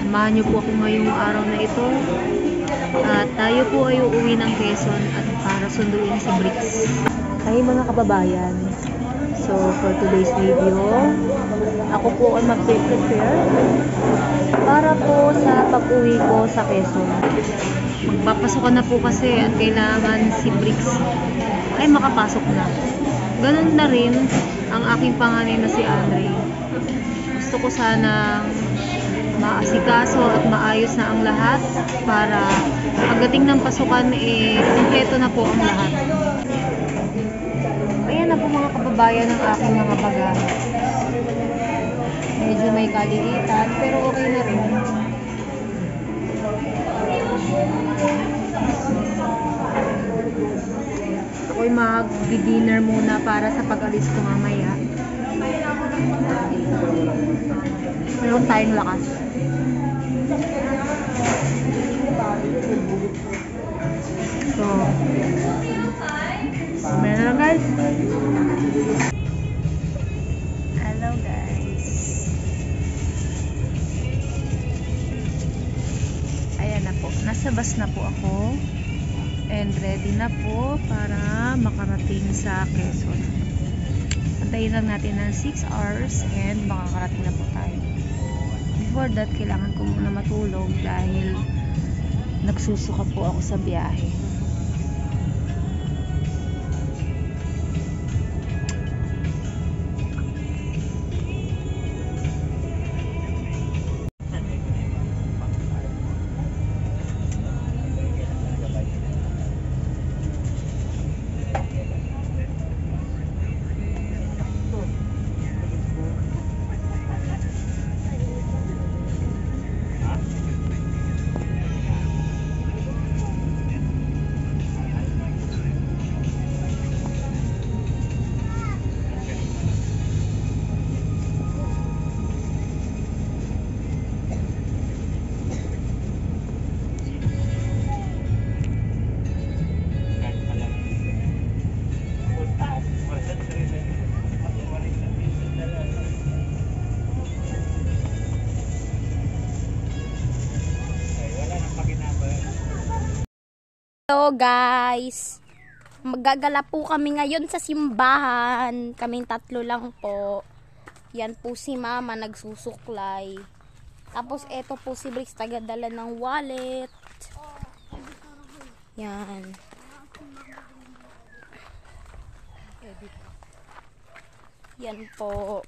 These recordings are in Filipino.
Samahan niyo po ako ngayong araw na ito. At tayo po ay uuwi ng Quezon at para sunduin si Bricks. Ay mga kababayan, so for today's video, ako po ay mag-prepare para po sa pag-uwi ko sa Quezon. Magpapasokan na po kasi at kailangan si Bricks ay makapasok na. Ganun na rin ang aking panganay na si Andre. Gusto ko sana maasikaso at maayos na ang lahat para pagdating ng pasukan kumpleto na po ang lahat. Ayan na po mga kababayan ng aking mga bagahe. Medyo may kalilitan pero okay na rin. Ako'y mag-dinner muna para sa pag-alis ko mamaya. Meron tayong lakas. So, meron na guys. Hello guys. Ayan na po. Nasa bus na po ako. And ready na po para makarating sa Quezon. Antayin lang natin ng 6 hours and makakarating na po tayo. Before that, kailangan ko muna matulog dahil nagsusuka po ako sa biyahe. Hello guys, magagala po kami ngayon sa simbahan. Kaming tatlo lang po. Yan po si mama nagsusuklay. Tapos eto po si Bricks tagadala ng wallet. Yan. Yan po.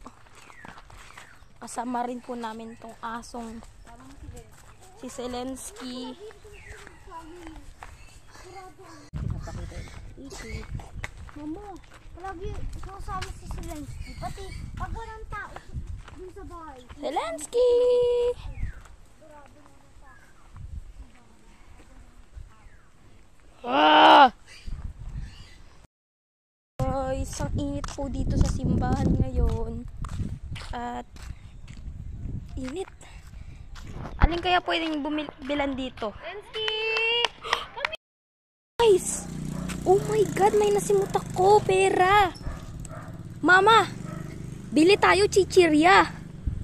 Kasama rin po namin tong asong si Zelensky. Mama, palagi kasama si Zelensky. Pati pag walang tao dun sa bahay. Zelensky! Guys, ang init po dito sa simbahan ngayon. At init. Alin kaya pwedeng bilan dito? Zelensky! Guys! Oh my God, may nasimut ako, pera. Mama, bili tayo chichirya.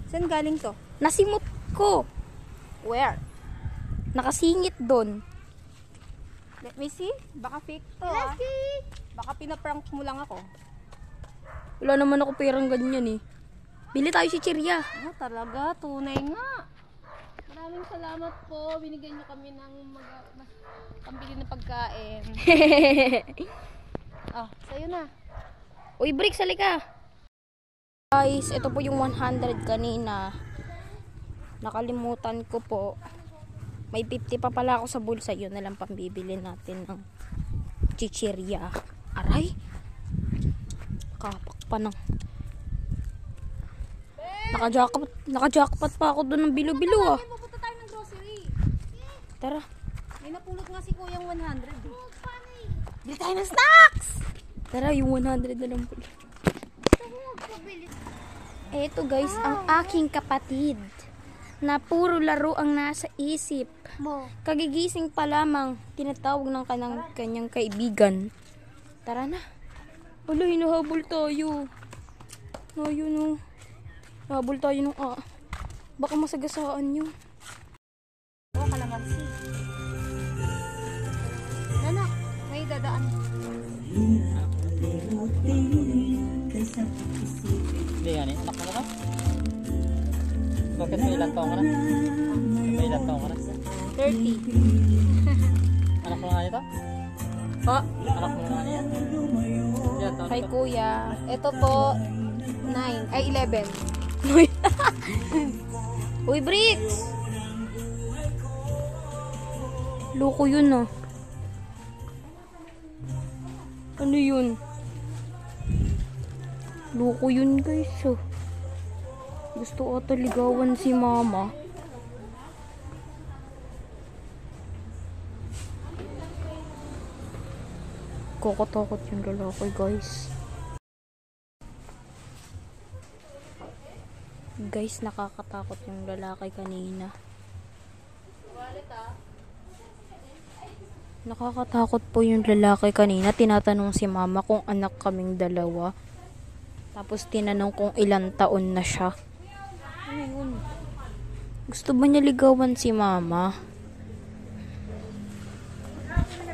Saan galing to? Nasimut ko. Where? Nakasingit doon. Let me see. Baka fake to. Zelensky! Baka pinaprank mo lang ako. Wala naman ako perang ganyan eh. Bili tayo chichirya. Oh, talaga, tunay nga. Maraming salamat po. Binigyan niyo kami ng pambili ng pagkain. Sa'yo na. Uy, Bricks, halika. Guys, ito po yung 100 kanina. Nakalimutan ko po. May 50 pa pala ako sa bulsa. Yun na lang pambibili natin ng chichirya. Aray. Kapak pa ng... Naka-jackpot pa ako doon ng bilo-bilo ah. Pupunta tayo ng grocery. Tara. May napulot nga si Kuyang 100. Bili tayo ng snacks! Tara, yung 100 na lang pala. Eto guys, ang aking kapatid. Na puro laro ang nasa isip. Kagigising pa lamang, tinatawag ng kanyang kaibigan. Tara na. Wala, hinahabol tayo. Ayun o. Habol tayo nung baka masagasaan nyo. Oo, kalamansi. Nanak, may dadaan. Hindi yan eh. Anak mo na ka? Bakit may ilang taong ka na? May ilang taong ka na? 30. Anak mo na nga nito? Oh, Anak mo na nga niya? Yan, taon kay ito. kuya. Ito po, 9, ay 11. Uy, Bricks! Loko yun ah. Ano yun? Loko yun guys ah. Gusto ata ligawan si mama. Kokotakot yung lalaki guys. Guys, nakakatakot yung lalaki kanina. Nakakatakot po yung lalaki kanina. Tinatanong si mama kung anak kaming dalawa. Tapos tinanong kung ilang taon na siya. Ano yun? Gusto ba niya ligawan si mama?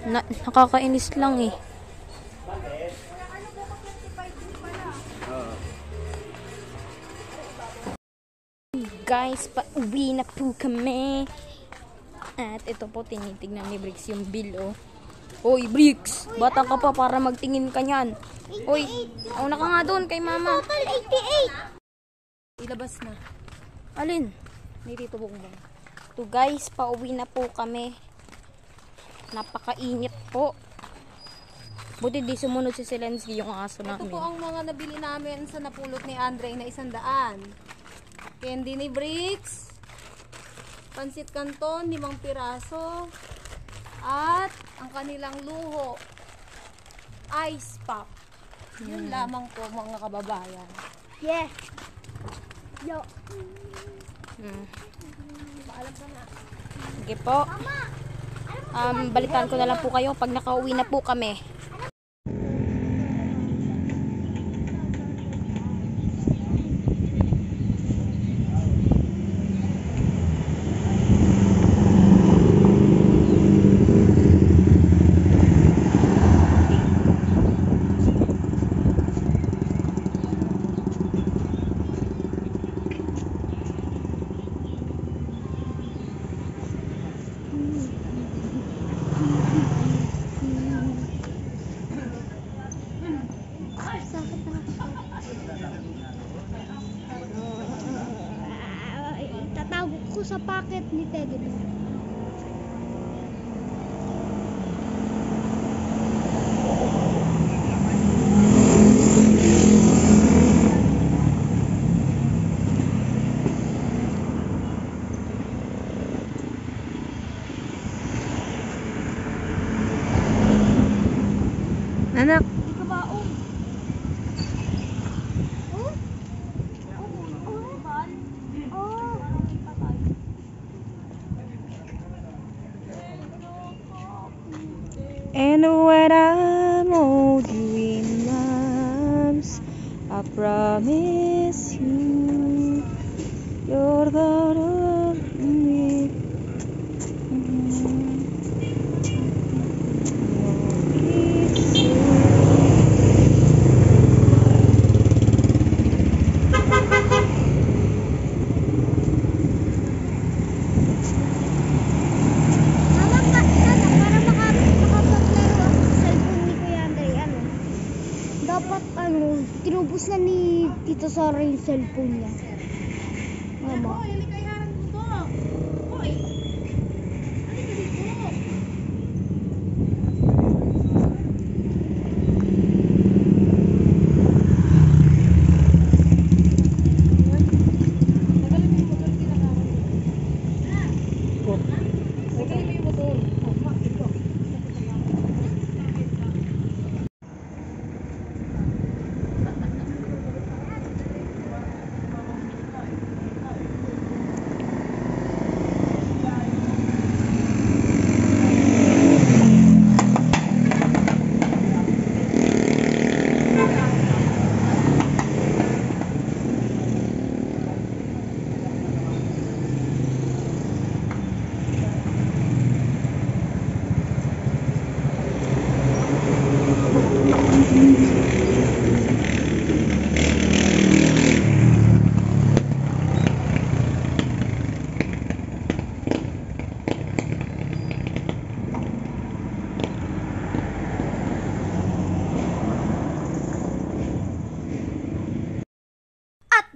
Nakakainis lang eh. Guys, pauwi na po kami. At ito po, tinitignan ni Bricks yung bill, oh. Hoy, Bricks! Bata ka pa para magtingin ka niyan. Hoy, una ka nga doon kay mama. Total 88. Ilabas na. Alin? Ni Tito Bongbong. To guys, pauwi na po kami. Napakainit po. Buti di sumunod si Zelensky yung aso Ito namin. po ang mga nabili namin sa napulot ni Andre na 100. Candy ni Bricks. Pansit Canton, 5 piraso. At ang kanilang luho, ice pop. Yun lamang po mga kababayan. Yeah. Yo. Sige po. Balitaan ko na lang po kayo pag nakauwi na po kami. Tatawag ko sa packet ni Teddy. Anak, Di ka ba, oh? Oh? Oh? and when I'm hold you in arms, I promise you, you're gonna love me. Dapat tinubos na ni Tito Sara yung cellphone niya. Mama.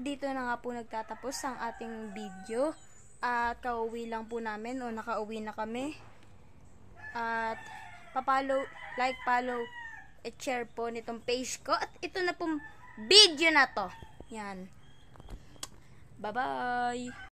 dito na nga po nagtatapos ang ating video. At kauwi lang po namin o nakauwi na kami. At papalo, like, follow, at share po nitong page ko. At ito na pong video na to. Yan. Bye-bye!